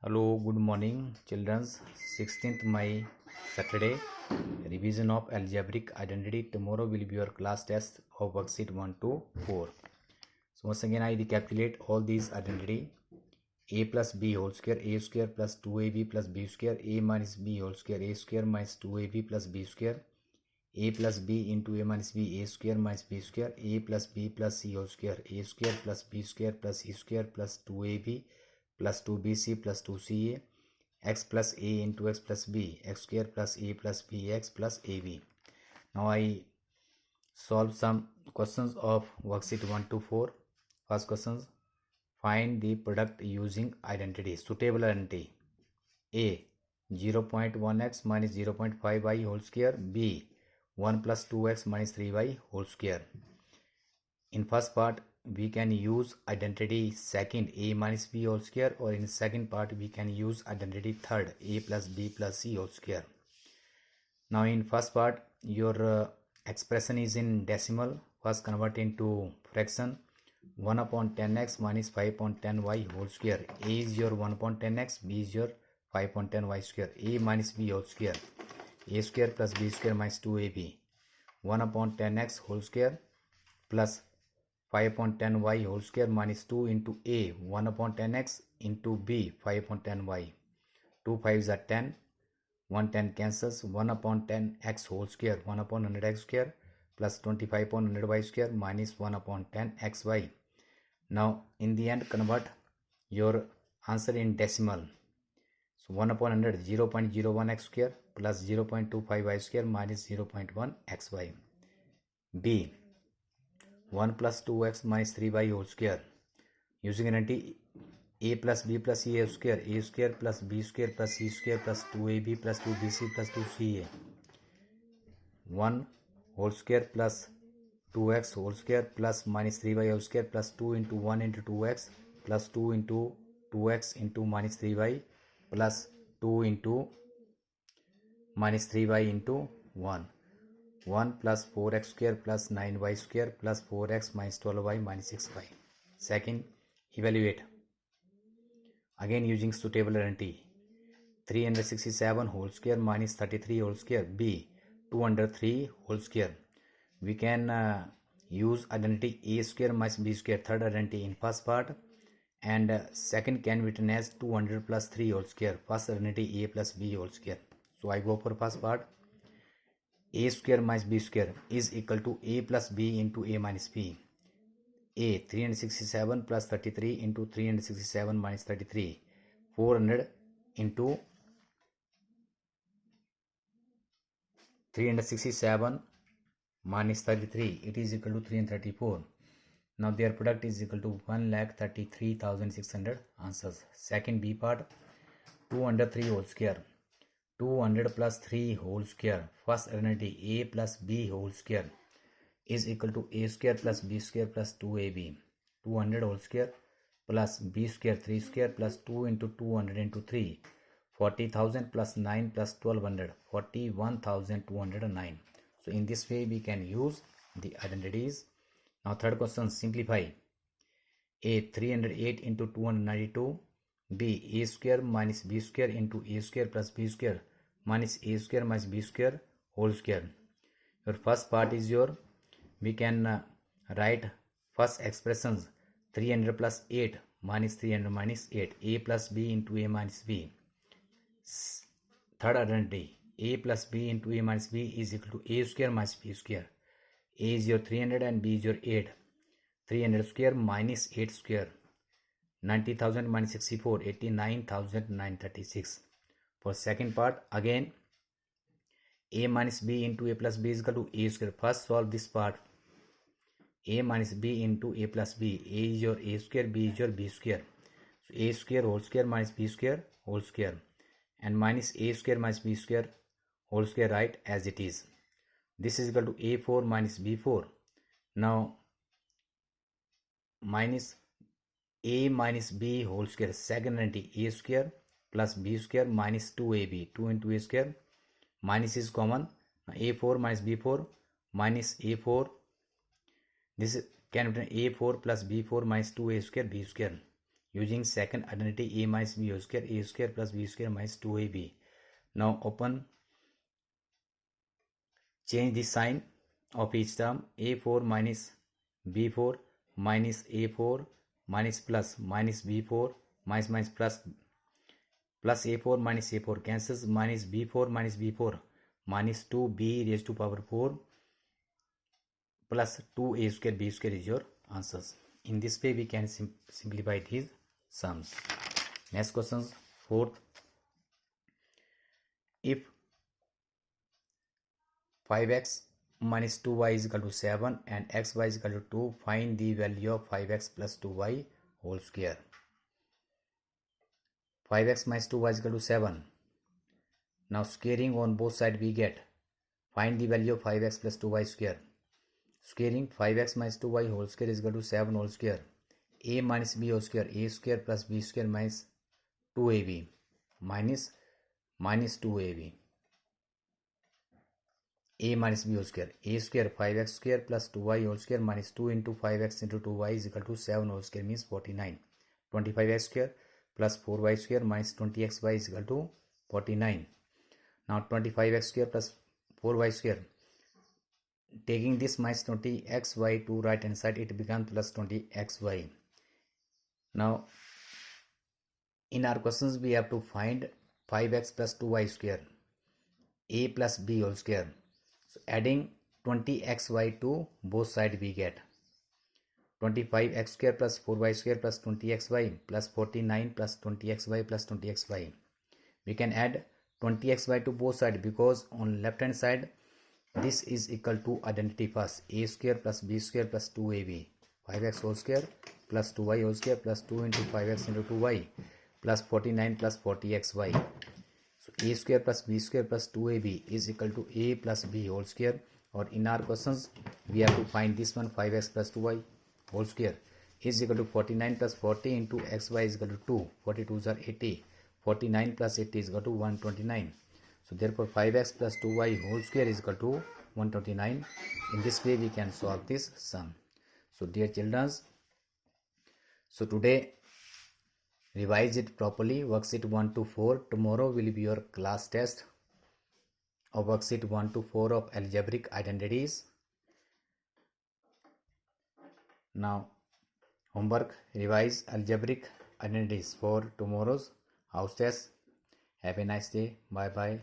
Hello, good morning, children's. 16th May, Saturday. Revision of algebraic identity. Tomorrow will be your class test of worksheet 1 to 4. So once again, I recapitulate all these identity. A plus B whole square, A square plus 2AB plus B square, A minus B whole square, A square minus 2AB plus B square, A plus B into A minus B, A square minus B square, A plus B plus C whole square, A square plus B square plus C square plus 2AB plus 2BC plus 2CA, x plus a into x plus b, x square plus a plus bx plus ab. Now I solve some questions of worksheet 1 to 4. First questions: find the product using identity. Suitable identity: a 0.1x minus 0.5y whole square, b 1 plus 2x minus 3y whole square. In first part we can use identity second, a minus b whole square, or in second part we can use identity third, a plus b plus c whole square. Now in first part your expression is in decimal. First convert into fraction. 1 upon 10x minus 5 upon 10y whole square. A is your 1 upon 10x, b is your 5 upon 10y square. A minus b whole square, a square plus b square minus 2ab. 1 upon 10x whole square plus 5 upon 10y whole square minus 2 into a 1 upon 10x into b 5 upon 10y. 2 5s are 10, 1 10 cancels. 1 upon 10x whole square, 1 upon 100x square plus 25 upon 100y square minus 1 upon 10xy. Now in the end convert your answer in decimal. So 1 upon 100 0.01x square plus 0.25y square minus 0.1xy. B 1 plus 2x minus 3y whole square. Using identity a plus b plus c square, a square plus b square plus c square plus 2ab plus 2bc plus 2ca. 1 whole square plus 2x whole square plus minus 3y whole square plus 2 into 1 into 2x plus 2 into 2x into minus 3y plus 2 into minus 3y into 1. 1 plus 4x square plus 9y square plus 4x minus 12y minus 6y. Second, evaluate. Again using suitable identity. 367 whole square minus 33 whole square, b 203 whole square. We can use identity a square minus b square, third identity in first part, and second can be written as 200 plus 3 whole square, first identity a plus b whole square. So I go for first part. A square minus b square is equal to a plus b into a minus b. A 367 plus 33 into 367 minus 33, 400 into 367 minus 33, it is equal to 334. Now their product is equal to 1,33,600 answers. Second B part, 203 whole square, 200 plus 3 whole square, first identity a plus b whole square is equal to a square plus b square plus 2ab. 200 whole square plus b square 3 square plus 2 into 200 into 3, 40,000 plus 9 plus 1200, 41,209. So in this way we can use the identities. Now third question, simplify. A 308 into 292, b a square minus b square into a square plus b square minus a square minus b square whole square. Your first part is your, we can write first expressions 300 plus 8 minus 300 minus 8, a plus b into a minus b. Third identity, a plus b into a minus b is equal to a square minus b square. A is your 300 and b is your 8. 300 square minus 8 square, 90,000 minus 64, 89,936. For second part, again a minus b into a plus b is equal to a square. First solve this part. A minus b into a plus b, a is your a square, b is your b square. So a square whole square minus b square whole square, and minus a square minus b square whole square, right as it is. This is equal to a4 minus b4. Now minus a minus b whole square, second identity a square plus b square minus 2ab, 2 into a square, minus is common. A4 minus b4 minus a4, this can be a4 plus b4 minus 2a square b square. using second identity a minus b whole square, a square plus b square minus 2ab. Now open, change the sign of each term. a4 minus b4 minus a4 minus plus minus b4 minus minus plus a4 minus a4 cancels, minus b4 minus b4 minus 2b raised to power 4 plus 2a square b square is your answers. In this way we can simplify these sums. Next question, fourth. If 5x minus 2y is equal to 7 and xy is equal to 2, find the value of 5x plus 2y whole square. 5x minus 2y is equal to 7. Now squaring on both sides we get, find the value of 5x plus 2y square. Squaring 5x minus 2y whole square is equal to 7 whole square. A minus b whole square, a square plus b square minus 2ab minus minus 2ab. A minus b whole square, a square 5x square plus 2y whole square minus 2 into 5x into 2y is equal to 7 whole square means 49. 25x square plus 4y square minus 20xy is equal to 49. Now 25x square plus 4y square, taking this minus 20xy to right hand side, it becomes plus 20xy. Now in our questions we have to find 5x plus 2y square, a plus b whole square. So adding 20xy to both sides we get 25x square plus 4y square plus 20xy plus 49 plus 20xy plus 20xy. We can add 20xy to both sides because on left hand side this is equal to identity first, a square plus b square plus 2ab, 5x whole square plus 2y whole square plus 2 into 5x into 2y plus 49 plus 40xy. So a square plus b square plus 2ab is equal to a plus b whole square, or in our questions we have to find this one, 5x plus 2y whole square is equal to 49 plus 40 into xy is equal to 2, 42s are 80, 49 plus 80 is equal to 129. So therefore 5x plus 2y whole square is equal to 129. In this way we can solve this sum. So dear children, so today revise it properly, worksheet 1 to 4. Tomorrow will be your class test of worksheet 1 to 4 of algebraic identities. Now homework, revise algebraic identities for tomorrow's house test. Have a nice day. Bye bye.